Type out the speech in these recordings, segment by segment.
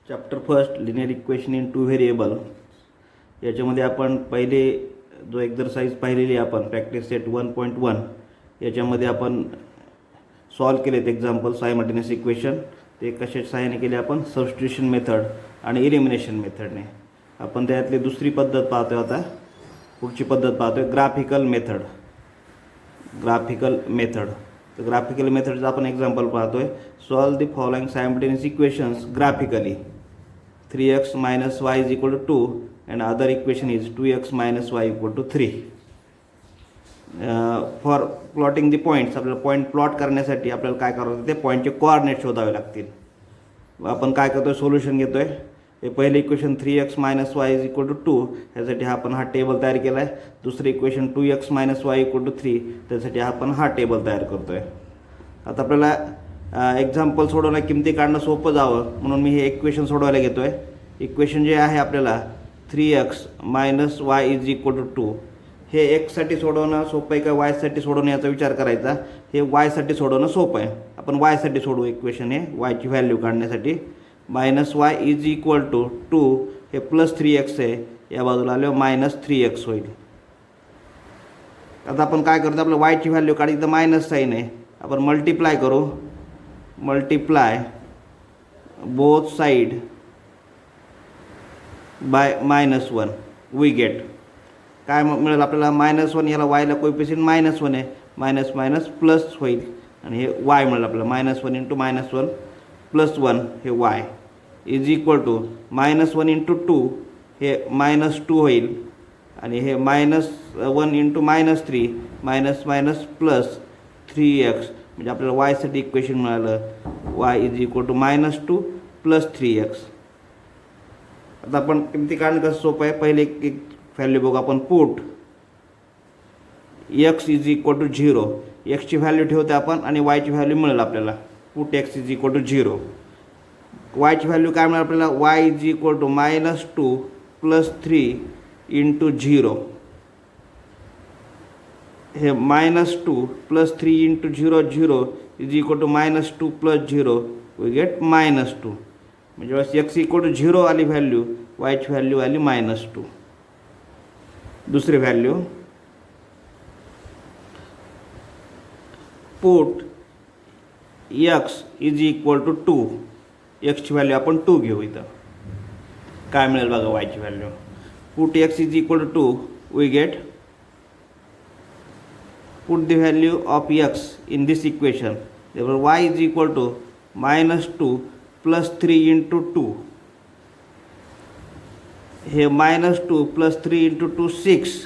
Chapter first linear equation in two variable याच्यामध्ये आपण पहिले जो एक्झरसाइज पाहिलेली आपण प्रॅक्टिस सेट 1.1 याच्यामध्ये आपण सॉल्व केलेत एक्झाम्पल सायमल्टेनियस इक्वेशन. ते कशाच्या सहाय्याने केले आपण? सबस्टिट्यूशन मेथड आणि इलिमिनेशन मेथडने. आपण त्यातली दुसरी पद्धत पाहतोय. आता पुढची पद्धत पाहतोय ग्राफिकल मेथड. तर ग्राफिकल मेथडचं आपण एक्झाम्पल पाहतोय. Solve the following simultaneous equations graphically. 3x minus y is equal to 2 and other equation is 2x minus y equal to 3. For plotting the points, आपल्याला पॉईंट प्लॉट करण्यासाठी आपल्याला काय करावं लागतं? ते पॉईंटचे कोऑर्डिनेट शोधावे लागतील. आपण काय करतोय? सोल्युशन घेतोय. हे पहिले equation 3x minus y is equal to 2 ह्यासाठी आपण हा टेबल तयार केला आहे. दुसरे equation 2x minus y equal to 3 त्यासाठी आपण हा टेबल तयार करतोय. आता आपल्याला एक्झाम्पल सोडवणं, किमती काढणं सोपं जावं म्हणून मी हे इक्वेशन सोडवायला घेतोय. इक्वेशन जे आहे आपल्याला 3x minus y is equal to 2 हे एक्ससाठी सोडवणं सोपं आहे का वायसाठी सोडवणं याचा विचार करायचा. हे वायसाठी सोडवणं सोपं आहे. आपण वायसाठी सोडवू इक्वेशन. हे वायची व्हॅल्यू काढण्यासाठी minus y is equal to 2 हे प्लस 3x आहे, या बाजूला आल्यावर मायनस 3x होईल. आता आपण काय करतो? आपलं वायची व्हॅल्यू काढली तर मायनस साईन आहे. आपण मल्टिप्लाय करू. Multiply both side by -1 we get. काय मिळेल आपल्याला? -1. याला वायला कोएफिशियंट -1 आहे. मायनस मायनस प्लस होईल आणि हे वाय मिळेल आपल्याला. -1 इंटू -1 प्लस 1 हे y is equal to -1 into 2 हे -2 होईल आणि हे -1 into -3 minus minus plus 3x म्हणजे आपल्याला वायसाठी इक्वेशन मिळालं. Y is equal to -2 plus 3x. आता आपण किमती काढणं कसं सोपं आहे. पहिले एक व्हॅल्यू बघू आपण. Put x is equal to 0. एक्सची व्हॅल्यू ठेवते आपण आणि वायची व्हॅल्यू मिळेल आपल्याला. Put x is equal to 0. वायची व्हॅल्यू काय मिळेल आपल्याला? Y is equal to -2 plus 3 into 0. हे -2 plus 3 into 0 0 is equal to -2 plus 0 we get -2. म्हणजे वेळेस x इक्वल टू 0 आली व्हॅल्यू, वायची व्हॅल्यू आली -2. दुसरी value put x is equal to 2. एक्सची व्हॅल्यू आपण 2 घेऊ. इथं काय मिळेल बघा? वायची value. Put x is equal to 2 we get. put the value of x in this equation. Therefore y is equal to -2 plus 3 into 2. Here -2 plus 3 into 2 6.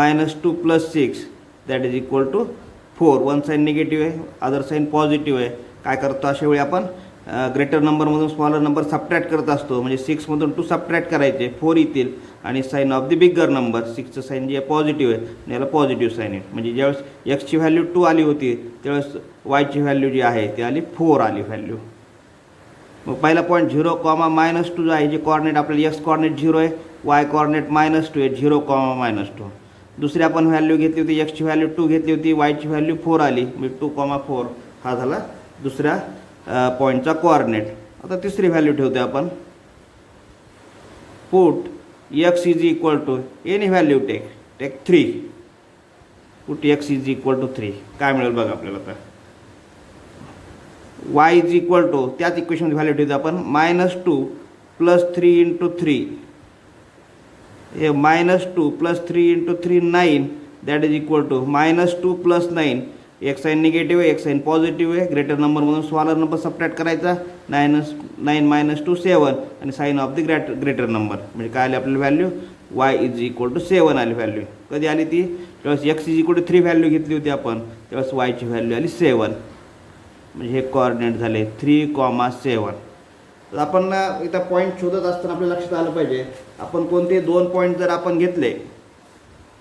-2 plus 6 that is equal to 4. One sign negative आहे, other sign positive आहे. काय करतो अशा वेळी आपण greater नंबरमधून smaller number subtract करत असतो. म्हणजे 6मधून 2 सबट्रॅक्ट करायचे, 4 येतील आणि sign of the bigger number 6चं साईन जे पॉझिटिव्ह आहे आणि याला पॉझिटिव्ह साईन आहे. म्हणजे ज्यावेळेस एक्सची व्हॅल्यू 2 आली होती त्यावेळेस वायची व्हॅल्यू जी आहे ती आली 4 आली व्हॅल्यू. मग पहिला पॉईंट 0, -2 जो आहे, जे कॉर्डिनेट आपल्याला एक्स कॉर्डिनेट 0 आहे, वाय कॉर्डिनेट -2 आहे, 0, -2. दुसरी आपण व्हॅल्यू घेतली होती, एक्सची व्हॅल्यू 2 घेतली होती, वायची व्हॅल्यू 4 आली. म्हणजे 2, 4 हा झाला दुसऱ्या पॉईंटचा कोऑर्डिनेट. आता तिसरी व्हॅल्यू ठेवते आपण. Put x is equal to any value take 3. Put x is equal to 3. काय मिळेल बघा आपल्याला? आता y इज इक्वल टू त्याच इक्वेशनमध्ये व्हॅल्यू ठेवते आपण. -2 प्लस 3 इंटू 3 हे -2 plus 3 into 3 9 that is equal to -2 plus 9. एक साईन निगेटिव्ह आहे, एक साईन पॉझिटिव्ह आहे. ग्रेटर नंबरमधून स्मॉलर नंबर सबट्रॅक्ट करायचा. 9 - 2 7 आणि sign of the greater number म्हणजे काय आली आपली value? Y is equal to 7 आली व्हॅल्यू. कधी आली ती? त्यावेळेस x is equal to 3 value घेतली होती आपण, त्यावेळेस वायची व्हॅल्यू आली 7. म्हणजे हे कोऑर्डिनेट झाले 3, 7. तर आपण इथं पॉईंट शोधत असताना आपल्या लक्षात आलं पाहिजे, आपण कोणते 2 पॉईंट जर आपण घेतले,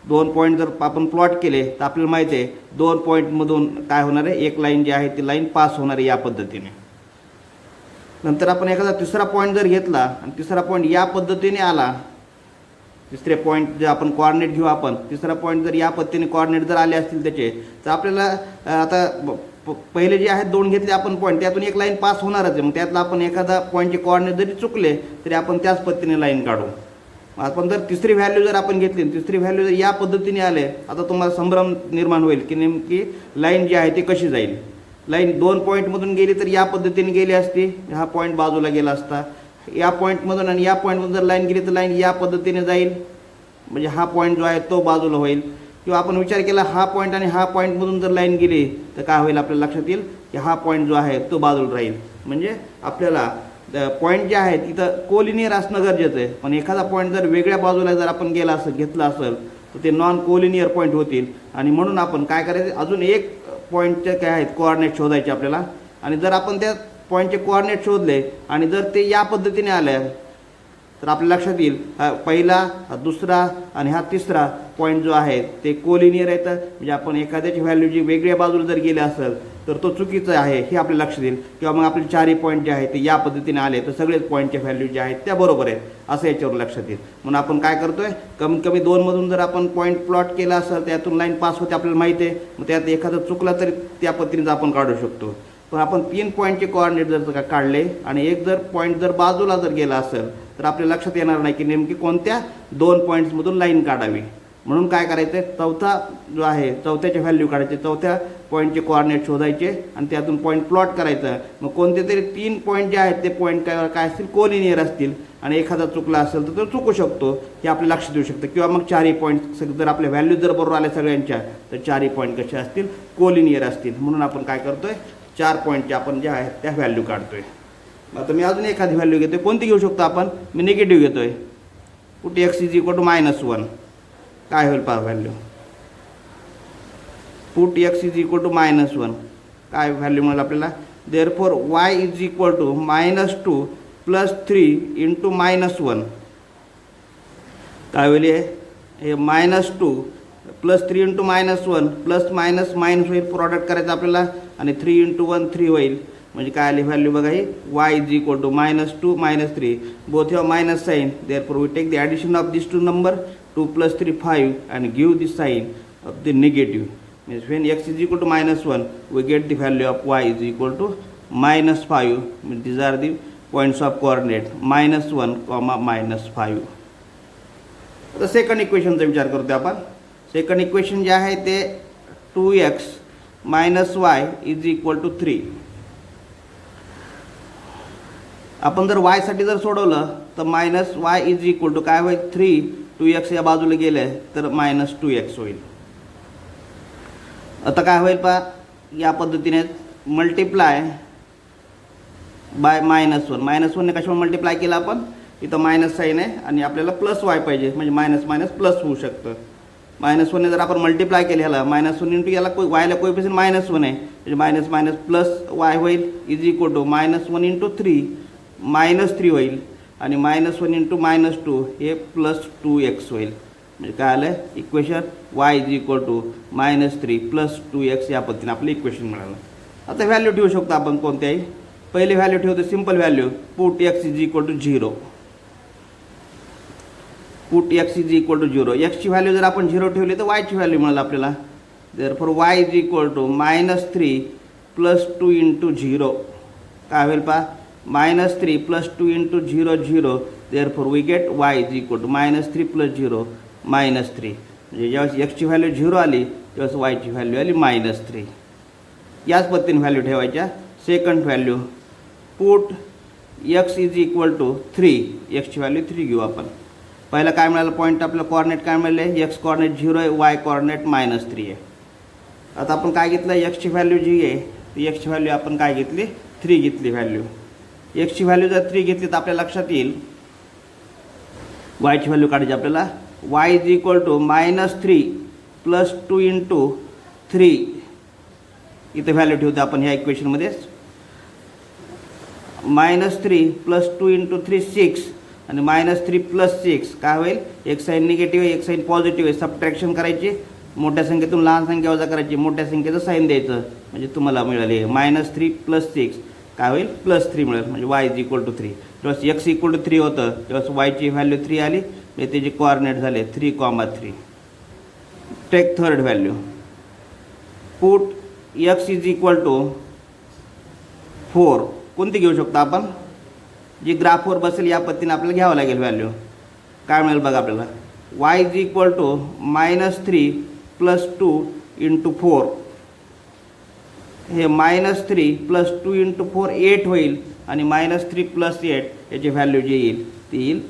2 पॉईंट जर आपण प्लॉट केले तर आपल्याला माहिती आहे 2 पॉईंटमधून काय होणार आहे? एक लाईन जी आहे ती लाईन पास होणार आहे या पद्धतीने. नंतर आपण एखादा तिसरा पॉईंट जर घेतला आणि तिसरा पॉईंट या पद्धतीने आला, तिसरे पॉईंट जे आपण कोऑर्डिनेट घेऊ आपण, तिसरा पॉईंट जर या पद्धतीने कोऑर्डिनेट जर आले असतील त्याचे, तर आपल्याला आता पहिले जे आहेत दोन घेतले आपण पॉईंट, त्यातून एक लाईन पास होणारच आहे. मग त्यातला आपण एखादा पॉईंटचे कोऑर्डिनेट जरी चुकले तरी आपण त्याच पद्धतीने लाईन काढू. आपण जर तिसरी व्हॅल्यू जर आपण घेतली, तिसरी व्हॅल्यू जर या पद्धतीने आले, आता तुम्हाला संभ्रम निर्माण होईल की नेमकी लाईन जी आहे ती कशी जाईल. लाईन दोन पॉईंटमधून गेली तर या पद्धतीने गेली असती, हा पॉईंट बाजूला गेला असता. या पॉईंटमधून आणि या पॉईंटमधून जर लाईन गेली तर लाईन या पद्धतीने जाईल, म्हणजे हा पॉईंट जो आहे तो बाजूला होईल. किंवा आपण विचार केला हा पॉईंट आणि हा पॉईंटमधून जर लाईन गेली तर काय होईल, आपल्याला लक्षात येईल की हा पॉईंट जो आहे तो बाजूला राहील. म्हणजे आपल्याला पॉईंट जे आहे तिथं कोलिनियर असणं गरजेचं आहे. पण एखादा पॉईंट जर वेगळ्या बाजूला जर आपण गेला असेल घेतला असेल तर ते नॉन कोलिनियर पॉईंट होतील. आणि म्हणून आपण काय करायचं, अजून एक पॉईंटचे काय आहेत कोऑर्डिनेट शोधायचे आपल्याला. आणि जर आपण त्या पॉईंटचे कोऑर्डिनेट शोधले आणि जर ते या पद्धतीने आले तर आपल्या लक्षात येईल पहिला, हा दुसरा आणि हा तिसरा पॉईंट जो आहे ते कोलिनियर येतं. म्हणजे आपण एखाद्याची व्हॅल्यू जी वेगळ्या बाजूला जर गेली असेल तर तो चुकीचा आहे हे आपल्या लक्षात येईल. किंवा मग आपले चारही पॉईंट जे आहेत ते या पद्धतीने आले तर सगळेच पॉईंटच्या व्हॅल्यू ज्या आहेत त्या बरोबर आहेत असं याच्यावर लक्षात येईल. म्हणून आपण काय करतोय, कमीत कमी दोनमधून जर आपण पॉईंट प्लॉट केला असेल त्यातून लाईन पास होते आपल्याला माहिती आहे. मग त्यात एखादा चुकला तरी त्या पद्धतीने आपण काढू शकतो. पण आपण 3 पॉईंटचे कोऑर्डिनेट जर काढले आणि एक जर पॉईंट जर बाजूला जर गेला असेल तर आपल्या लक्षात येणार नाही की नेमकी कोणत्या 2 पॉईंट्समधून लाईन काढावी. म्हणून काय करायचं, चौथा जो आहे चौथ्याचे व्हॅल्यू काढायचे, चौथ्या पॉईंटचे कोऑर्डिनेट शोधायचे आणि त्यातून पॉईंट प्लॉट करायचं. मग कोणते तरी 3 पॉईंट जे आहेत ते पॉईंट काय असतील, कोलिनियर असतील. आणि एखादा चुकला असेल तर तो चुकू शकतो हे आपल्या लक्षात येऊ शकतं. किंवा मग चारही पॉईंट जर आपल्या व्हॅल्यू जर बरोबर आल्या सगळ्यांच्या तर चारही पॉईंट कसे असतील, कोलिनियर असतील. म्हणून आपण काय करतोय, 4 पॉईंटचे आपण जे आहेत त्या व्हॅल्यू काढतोय. आता मी अजून एखादी व्हॅल्यू घेतोय, कोणती घेऊ शकतो आपण, मी निगेटिव्ह घेतोय. Put x is equal to -1 काय होईल पहा value. Put x is equal to -1 काय व्हॅल्यू मिळेल आपल्याला. Therefore y is equal to -2 + 3 × -1 काय होईल, हे -2 + 3 × -1 प्लस मायनस मायनस होईल, प्रॉडक्ट करायचं आपल्याला. आणि 3 × 1 3 होईल. म्हणजे काय आली व्हॅल्यू बघा, ही y is equal to -2 -3 both have minus sign. Therefore we take the addition of this 2 number 2 + 3 5 and give the sign of the negative. Means when x is equal to -1 we get the value of y is equal to -5. Means these are the points of coordinate -1, -5. आता second इक्वेशनचा विचार करतो आपण. Second equation जे आहे ते 2x - y is equal to 3. आपण जर y साठी जर सोडवलं तर -y इज इक्वल टू काय होईल, 3 2x या बाजूला गेले तर -2x होईल. आता काय होईल पहा, या पद्धतीने मल्टिप्लाय बाय -1 ने कशावर मल्टिप्लाय केलं आपण, इथं मायनस साईन आहे आणि आपल्याला +y पाहिजे, म्हणजे मायनस मायनस प्लस होऊ शकतं. -1 ने जर आपण मल्टिप्लाय केलं ह्याला -1 × याला वायला कोएफिशियंट -1 आहे, म्हणजे मायनस मायनस प्लस y होईल इज इक्वल टू -1 × 3 -3 होईल. आणि -1 × -2 हे +2x होईल. म्हणजे काय आलं equation, y is equal to -3 + 2x या पद्धतीने आपलं इक्वेशन मिळालं. आता व्हॅल्यू ठेवू शकतो आपण कोणत्याही. पहिले व्हॅल्यू ठेवतो simple value, put x is equal to 0. Put x is equal to 0. x ची व्हॅल्यू जर आपण 0 ठेवली तर y ची व्हॅल्यू मिळाली आपल्याला. Therefore y is equal to -3 + 2 × 0 काय होईल पहा, -3 + 2 × 0 0. Therefore we get y is equal to -3 + 0 -3. म्हणजे ज्यावेळेस x ची व्हॅल्यू 0 आली त्यावेळेस y ची व्हॅल्यू आली -3. याच पद्धतीने व्हॅल्यू ठेवायच्या. Second value, put x is equal to 3. x ची व्हॅल्यू 3 घेऊ आपण. पहिला काय मिळालं पॉईंट, आपलं कॉर्डिनेट काय मिळाले, x कॉर्डिनेट 0 आहे, y कॉर्डिनेट -3 आहे. आता आपण काय घेतलं, x ची व्हॅल्यू जी आहे ती x ची व्हॅल्यू आपण काय घेतली, 3 घेतली व्हॅल्यू. x ची व्हॅल्यू जर 3 घेतली तर आपल्या लक्षात येईल y ची व्हॅल्यू काढायची आपल्याला. y इज इक्वल टू -3 + 2 × 3 इथे व्हॅल्यू ठेवतो आपण ह्या इक्वेशनमध्ये. -3 + 2 × 3 6 आणि -3 + 6 काय होईल, एक साईन निगेटिव्ह आहे एक साईन पॉझिटिव्ह आहे. सबट्रॅक्शन करायची, मोठ्या संख्येतून लहान संख्या वजा करायची, मोठ्या संख्येचं साईन द्यायचं, म्हणजे तुम्हाला मिळाले -3 + 6 काय होईल, +3 मिळेल. म्हणजे y इज इक्वल टू 3. जेव्हा x इक्वल टू 3 होतं तेव्हा y ची व्हॅल्यू 3 आली, म्हणजे त्याचे कोऑर्डिनेट झाले 3, 3. Take third value, put x is equal to 4 कोणती घेऊ शकतो आपण, जी ग्राफवर बसेल या पद्धतीने आपल्याला घ्यावं लागेल व्हॅल्यू. काय मिळेल बघा आपल्याला, y इज इक्वल टू -3 + 2 × 4. हे -3 + 2 × 4 8 होईल आणि -3 + 8 याची व्हॅल्यू जी येईल ती येईल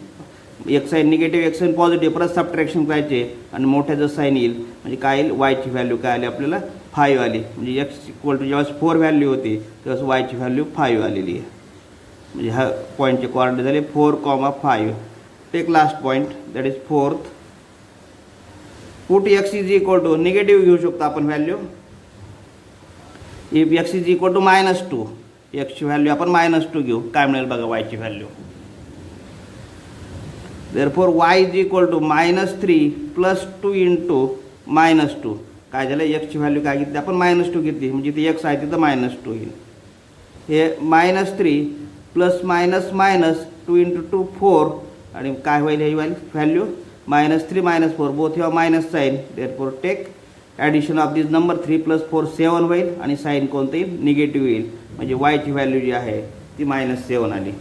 एक साईन निगेटिव्ह एक साईन पॉझिटिव्ह परत सबट्रॅक्शन करायचे आणि मोठ्याचं साईन येईल म्हणजे काय येईल वायची व्हॅल्यू काय आली आपल्याला 5 आली. म्हणजे एक्स इक्वल टू जेव्हा 4 व्हॅल्यू होती तेव्हा वायची व्हॅल्यू 5 आलेली आहे. म्हणजे हा पॉईंटचे कोऑर्डिनेट झाले 4,5. Take last point that is 4th. Put x is equal to negative घेऊ शकतो आपण value. If x is equal to -2 एक्सची व्हॅल्यू आपण -2 घेऊ. काय मिळेल बघा वायची value. Therefore y is equal to -3 + 2 × -2. काय झालं, एक्सची व्हॅल्यू काय घेतली आपण -2 घेतली म्हणजे इथे एक्स आहे तिथं -2 येईल. हे -3 ± -2 × 2 4 आणि काय होईल ही व्हॅल्यू -3 -4 बोथ किंवा minus sign. Therefore take addition of this number 3 + 4 7 होईल आणि साईन कोणतं येईल निगेटिव्ह येईल. म्हणजे वायची व्हॅल्यू जी आहे ती -7 आली.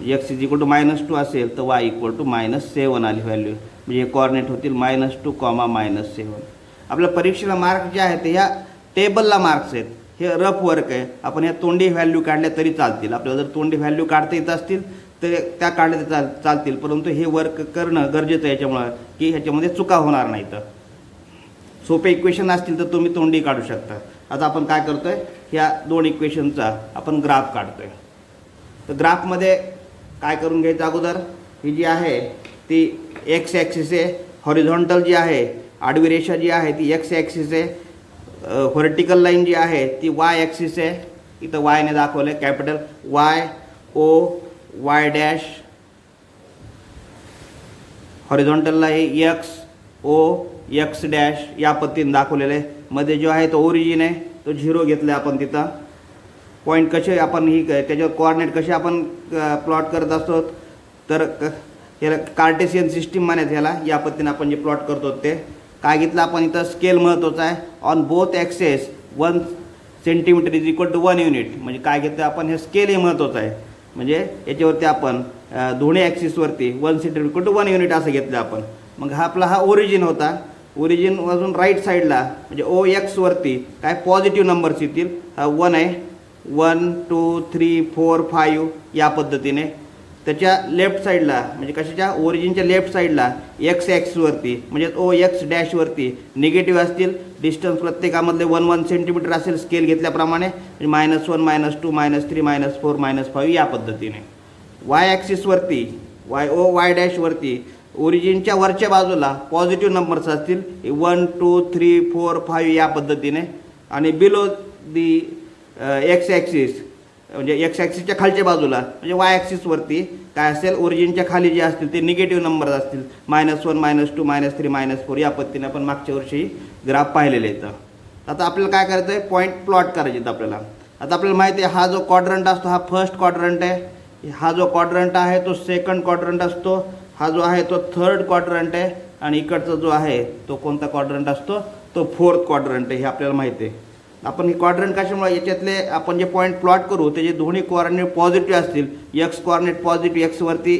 एक्स इज इक्वल टू -2 असेल तर वाय इक्वल टू -7 आली व्हॅल्यू. म्हणजे हे कॉर्डिनेट होतील -2, -7. आपल्या परीक्षेला मार्क जे आहेत ते ह्या टेबलला मार्क्स आहेत. हे रफ वर्क आहे. आपण ह्या तोंडी व्हॅल्यू काढल्या तरी चालतील. आपल्याला जर तोंडी व्हॅल्यू काढता येत असतील तर त्या काढल्या चालतील, परंतु हे वर्क करणं गरजेचं आहे याच्यामुळं की ह्याच्यामध्ये चुका होणार नाहीत. सोपे इक्वेशन असतील तर तुम्ही तोंडी काढू शकता. आता आपण काय करतो आहे, ह्या 2 इक्वेशनचा आपण ग्राफ काढतो आहे. तर ग्राफमध्ये काय करून घ्यायचं अगोदर, ही जी आहे ती एक्स ॲक्सिस आहे. हॉरिझॉन्टल जी आहे आडवी रेषा जी आहे ती एक्स ॲक्सिस आहे. व्हर्टिकल लाईन जी आहे ती वाय ॲक्सिस आहे. इथं वायने दाखवलं आहे कॅपिटल वाय ओ वाय डॅश. हॉरिझॉन्टलला हे एक्स ओ एक्स डॅश या पद्धतीने दाखवलेलं आहे. मध्ये जो आहे तो ओरिजिन आहे तो 0 घेतला आपण तिथं. पॉईंट कसे आपण ही त्याच्यावर कोऑर्डिनेट कसे आपण प्लॉट करत असतो तर याला कार्टेशियन सिस्टीम म्हणायचं ह्याला. या पद्धतीने आपण जे प्लॉट करतो ते काय घेतलं आपण इथं स्केल महत्त्वाचं आहे. On both axes 1 centimetre is equal to 1 unit. म्हणजे काय घेतलं आपण हे स्केल हे महत्त्वाचं आहे. म्हणजे याच्यावरती आपण दोन्ही ॲक्सिसवरती 1 सेंटीमीटर इक्वल टू 1 युनिट असं घेतलं आपण. मग हा आपला हा ओरिजिन होता. ओरिजिन वाजून राईट साईडला म्हणजे ओ एक्सवरती काय पॉझिटिव्ह नंबर्स येतील. हा 1 आहे 1 2 3 4 5 या पद्धतीने. त्याच्या लेफ्ट साईडला म्हणजे कशाच्या ओरिजिनच्या लेफ्ट साईडला एक्स ॲक्सिसवरती म्हणजे ओ एक्स डॅशवरती निगेटिव्ह असतील. डिस्टन्स प्रत्येकामधले 1 सेंटीमीटर असेल स्केल घेतल्याप्रमाणे. म्हणजे -1 -2 -3 -4 -5 या पद्धतीने. वाय ॲक्सिसवरती वाय ओ वाय डॅशवरती ओरिजिनच्या वरच्या बाजूला पॉझिटिव्ह नंबर्स असतील 1 2 3 4 5 या पद्धतीने. आणि बिलो दी एक्स ॲक्सिस म्हणजे एक्स ॲक्सिसच्या खालच्या बाजूला म्हणजे वाय ॲक्सिसवरती काय असेल ओरिजिनच्या खाली जे असतील ते निगेटिव्ह नंबर असतील -1 -2 -3 -4 या पद्धतीने आपण मागच्या वर्षी ग्राफ पाहिलेले आहेत. आता आपल्याला काय करायचं आहे पॉईंट प्लॉट करायचे आहेत आपल्याला. आता आपल्याला माहिती आहे हा जो क्वाड्रंट असतो हा फर्स्ट क्वाड्रंट आहे. हा जो क्वाड्रंट आहे तो सेकंड क्वाड्रंट असतो. हा जो आहे तो थर्ड क्वाड्रंट आहे. आणि इकडचा जो आहे तो कोणता क्वाड्रंट असतो तो फोर्थ क्वाड्रंट आहे. हे आपल्याला माहिती आहे. आपण हे क्वाड्रंट कशामुळे याच्यातले आपण जे पॉईंट प्लॉट करू त्याचे दोन्ही कोऑर्डिनेट पॉझिटिव्ह असतील. एक्स कोऑर्डिनेट पॉझिटिव्ह एक्सवरती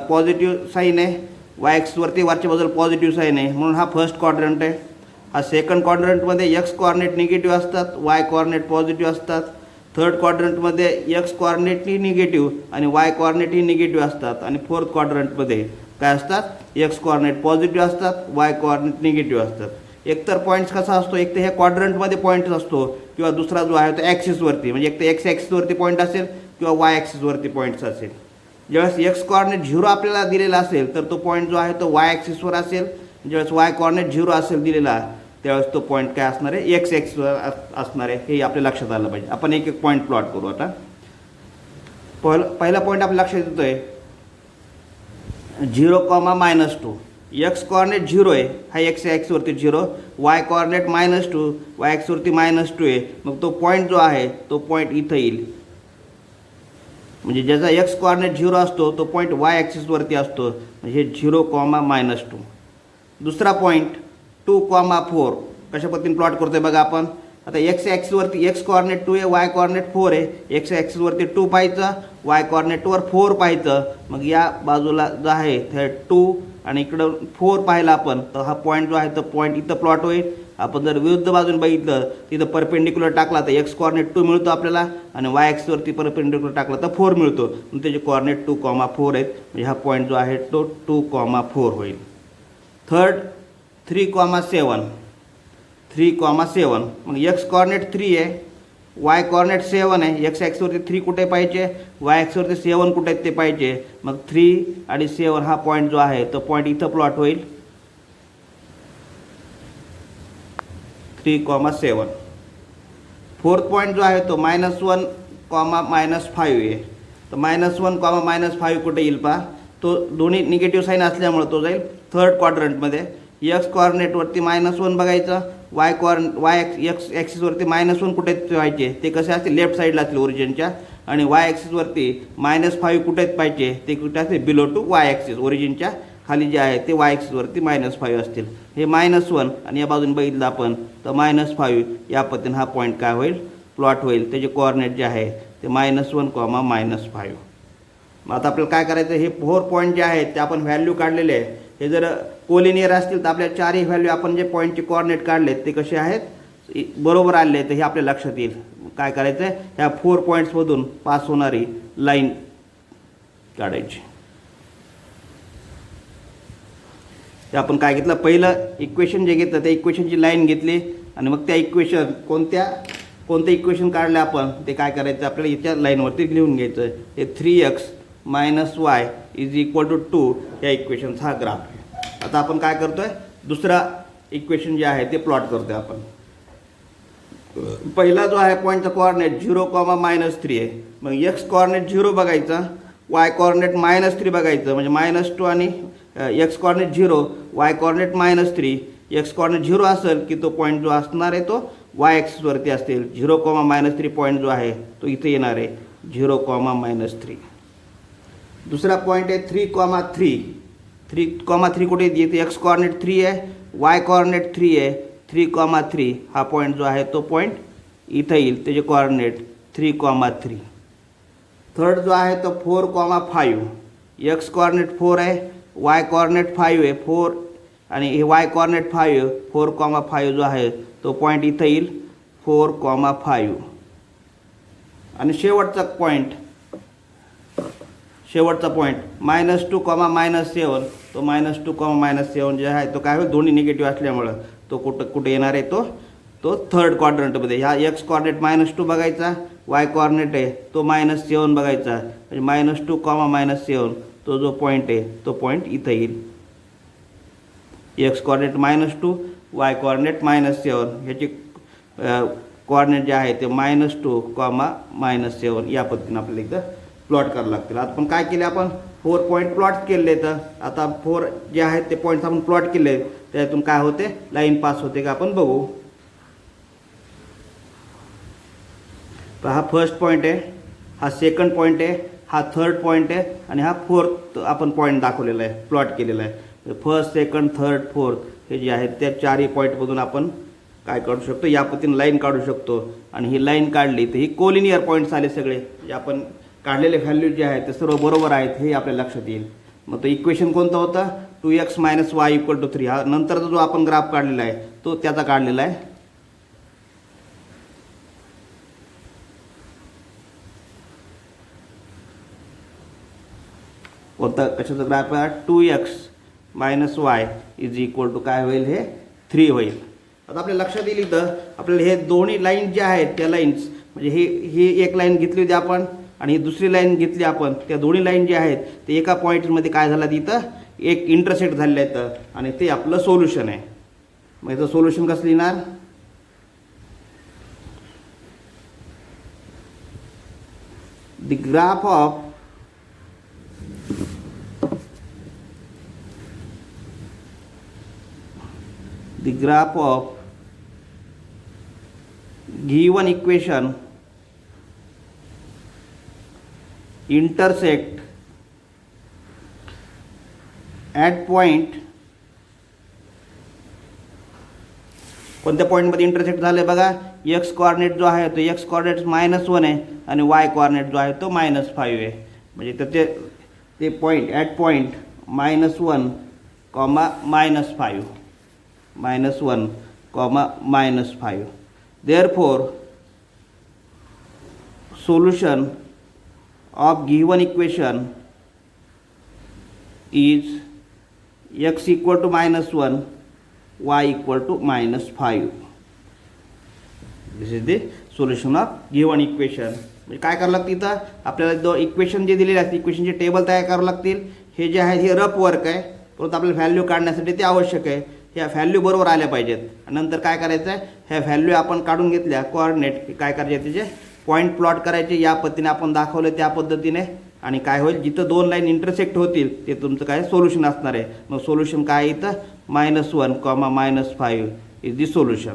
पॉझिटिव्ह साईन आहे. वाय एक्सवरती वरच्या बाजूला पॉझिटिव्ह साईन आहे म्हणून हा फर्स्ट क्वाड्रंट आहे. हा सेकंड क्वाड्रंटमध्ये एक्स कोऑर्डिनेट निगेटिव्ह असतात वाय कोऑर्डिनेट पॉझिटिव्ह असतात. थर्ड क्वाड्रंटमध्ये एक्स कोऑर्डिनेटही निगेटिव्ह आणि वाय कोऑर्डिनेटही निगेटिव्ह असतात. आणि फोर्थ क्वाड्रंटमध्ये काय असतात एक्स कोऑर्डिनेट पॉझिटिव्ह असतात वाय कोऑर्डिनेट निगेटिव्ह असतात. एकतर पॉईंट्स कसा असतो एक तर ह्या क्वाड्रंटमध्ये पॉईंट असतो किंवा दुसरा जो आहे तो ॲक्सिसवरती म्हणजे एक तर एक्स ॲक्सिसवरती पॉईंट असेल किंवा वाय ॲक्सिसवरती पॉईंट्स असेल. ज्यावेळेस एक्स कोऑर्डिनेट 0 आपल्याला दिलेला असेल तर तो पॉईंट जो आहे तो वाय ॲक्सिसवर असेल. ज्यावेळेस वाय कोऑर्डिनेट 0 असेल दिलेला त्यावेळेस तो पॉईंट काय असणार आहे एक्स ॲक्सिसवर असणार आहे. हे आपल्या लक्षात आलं पाहिजे. आपण एक एक पॉईंट प्लॉट करू. आता पहिला पॉईंट आपल्या लक्षात येतो आहे 0, -2. एक्स कोऑर्डिनेट 0 आहे हा एक्स ॲक्सिसवरती 0. वाय कोऑर्डिनेट -2 वाय ॲक्सिसवरती -2 आहे. मग तो पॉईंट जो आहे तो पॉईंट इथं येईल. म्हणजे ज्याचा एक्स कोऑर्डिनेट 0 असतो तो पॉईंट वाय ॲक्सिसवरती असतो. म्हणजे 0, -2. दुसरा पॉईंट 2, 4 कशा पद्धतीने प्लॉट करतोय बघा आपण. आता एक्स ॲक्सिसवरती एक्स कॉर्डिनेट 2 आहे, वाय कॉर्डिनेट 4 आहे. एक्स ॲक्सिसवरती 2 पाहायचं, वाय कॉर्डिनेटवर 4 पाहायचं. मग या बाजूला जो आहे ते 2 आणि इकडं 4 पाहिला आपण, तर हा पॉईंट जो आहे तो पॉईंट इथं प्लॉट होईल. आपण जर विरुद्ध बाजून बघितलं तिथं परपेंडिक्युलर टाकला तर एक्स कॉर्डिनेट 2 मिळतो आपल्याला आणि वाय ॲक्सिसवरती परपेंडिक्युलर टाकला तर 4 मिळतो. मग त्याचे कॉर्डिनेट 2,4 आहेत. म्हणजे हा पॉईंट जो आहे तो 2,4 होईल. थर्ड 3,7. 3,7 मग एक्स कॉर्डिनेट 3 आहे, वाय कॉर्डिनेट 7 आहे. एक्स ॲक्सिसवरती 3 कुठे पाहिजे, वाय ॲक्सिसवरती 7 कुठे आहेत ते पाहिजे. मग 3 आणि 7 हा पॉईंट जो आहे तो पॉईंट इथं प्लॉट होईल. 3,7. फोर्थ पॉईंट जो आहे तो -1, -5 आहे. तर -1, -5 कुठे येईल पहा, तो दोन्ही निगेटिव्ह साईन असल्यामुळे तो जाईल थर्ड क्वाड्रंटमध्ये. एक्स कॉर्डिनेटवरती -1 बघायचं, वाय एक्स ॲक्सिसवरती -1 कुठे पाहिजे, ते कसे असतील लेफ्ट साईडला असतील ओरिजिनच्या. आणि वाय ॲक्सिसवरती -5 कुठे पाहिजे, ते कुठे असतील बिलो टू वाय ॲक्सिस, ओरिजिनच्या खाली जे आहे ते वाय ॲक्सिसवरती -5 असतील. हे -1 आणि या बाजूने बघितलं आपण तर -5 या पद्धतीने हा पॉईंट काय होईल, प्लॉट होईल. त्याचे कोऑर्डिनेट जे आहे ते -1, -5. मग आता आपल्याला काय करायचं, हे 4 पॉईंट जे आहेत ते आपण व्हॅल्यू काढलेले आहे. हे जर कोलिनियर असतील तर आपल्या 4ही व्हॅल्यू आपण जे पॉईंटचे कोऑर्डिनेट काढलेत ते कसे आहेत, बरोबर आले तर हे आपल्या लक्षात येईल. काय करायचं आहे, ह्या 4 पॉईंट्समधून पास होणारी लाईन काढायची. ते आपण काय घेतलं, पहिलं इक्वेशन जे घेतलं त्या इक्वेशनची लाईन घेतली आणि मग त्या इक्वेशन कोणतं इक्वेशन काढलं आपण ते काय करायचं, आपल्याला याच्या लाईनवरती लिहून घ्यायचं. हे 3x - y = 2 या इक्वेशनचा हा ग्राफ आहे. आता आपण काय करतोय, दुसरा इक्वेशन जे आहे ते प्लॉट करतोय आपण. पहिला जो आहे पॉईंटचा कोऑर्डिनेट 0, -3 आहे. मग एक्स कॉर्डिनेट 0 बघायचा, वाय कॉर्डिनेट -3 बघायचं. म्हणजे -2 आणि x coordinate 0, y coordinate -3. X coordinate 0 असेल की तो पॉईंट जो असणार आहे तो वाय ॲक्सिसवरती असेल. 0, -3 पॉईंट जो आहे तो इथे येणार आहे 0, -3. दुसरा पॉईंट आहे 3,3. 3,3 कुठे येते, एक्स कॉर्डिनेट 3 आहे, वाय कॉर्डिनेट 3 आहे. 3,3 हा पॉईंट जो आहे तो पॉईंट इथं येईल. त्याचे कॉर्डिनेट 3,3. थर्ड जो आहे तो 4,5. एक्स कॉर्डिनेट 4 आहे, वाय कॉर्डिनेट 5 आहे. 4 आणि हे वाय कॉर्डिनेट 5, 4,5 जो आहे तो पॉईंट इथं येईल 4,5. आणि शेवटचा पॉईंट -2, -7. तो -2, -7 जे आहे तो काय होईल, दोन्ही निगेटिव्ह असल्यामुळं तो कुठे येणार आहे, तो थर्ड क्वाड्रंटमध्ये. ह्या एक्स कॉर्डिनेट -2 बघायचा, वाय कॉर्डिनेट आहे तो -7 बघायचा. म्हणजे -2, -7 तो जो पॉईंट आहे तो पॉईंट इथं येईल. X coordinate -2, y coordinate -7. ह्याचे कॉर्डिनेट जे आहे ते -2, -7 या पद्धतीने आपल्याला इथं प्लॉट करावं लागतील. आता आपण काय केले, आपण 4 पॉईंट प्लॉट केले. तर आता 4 जे आहेत ते पॉईंट्स आपण प्लॉट केले, त्यातून काय होते, लाईन पास होते का आपण बघू. तर हा फर्स्ट पॉईंट आहे, हा सेकंड पॉईंट आहे, हा थर्ड पॉईंट आहे आणि हा फोर्थ आपण पॉईंट दाखवलेला आहे, प्लॉट केलेला आहे. फर्स्ट, सेकंड, थर्ड, फोर्थ हे जे आहेत त्या 4ही पॉईंटमधून आपण काय काढू शकतो, या पद्धतीने लाईन काढू शकतो. आणि ही लाईन काढली तर ही कोलिनियर पॉईंट्स आले सगळे. जे आपण काढलेले व्हॅल्यू जे आहेत ते सर्व बरोबर आहेत हे आपल्या लक्षात येईल. मग तो इक्वेशन कोणतं होतं, 2x - y = 3. हा नंतरचा जो आपण ग्राफ काढलेला आहे तो त्याचा काढलेला आहे. कोणता कशाचा ग्राफ आहे, 2x - y = काय होईल, हे 3 होईल. आता आपल्या लक्षात येईल इथं आपल्याला हे दोन्ही लाईन ज्या आहेत त्या लाईन्स, म्हणजे ही एक लाईन घेतली होती आपण आणि ही दुसरी लाईन घेतली आपण. त्या दोन्ही लाईन ज्या आहेत ते एका पॉईंटमध्ये काय झालं, तिथं एक इंटरसेक्ट झालेलं आहे आणि ते आपलं सोल्युशन आहे. मग याचं सोल्युशन कसं लिहिणार, the graph of given equation intersect at point. कोणत्या पॉईंटमध्ये इंटरसेक्ट झालं बघा, एक्स कॉर्डिनेट जो आहे तो एक्स कॉर्डिनेट -1 आहे आणि वाय कॉर्डिनेट जो आहे तो -5 आहे. म्हणजे तर ते point at point -1, -5 -1, -5. Therefore, solution of given equation is x equal to -1, y equal to -5. This is the solution of given equation. म्हणजे काय करावं लागतं इथं आपल्याला जो इक्वेशन जे दिलेले आहेत इक्वेशनचे टेबल तयार करावं लागतील. हे जे आहे हे रफ वर्क आहे, परंतु आपल्याला व्हॅल्यू काढण्यासाठी ते आवश्यक आहे. ह्या व्हॅल्यू बरोबर आल्या पाहिजेत. नंतर काय करायचं आहे, ह्या व्हॅल्यू आपण काढून घेतल्या कोऑर्डिनेट काय करायचे त्याचे पॉईंट प्लॉट करायचे. या पद्धतीने आपण दाखवलं त्या पद्धतीने. आणि काय होईल जिथं दोन लाईन इंटरसेक्ट होतील ते तुमचं काय सोल्युशन असणार आहे. मग सोल्युशन काय इथं -1, -5 इज दी सोल्युशन.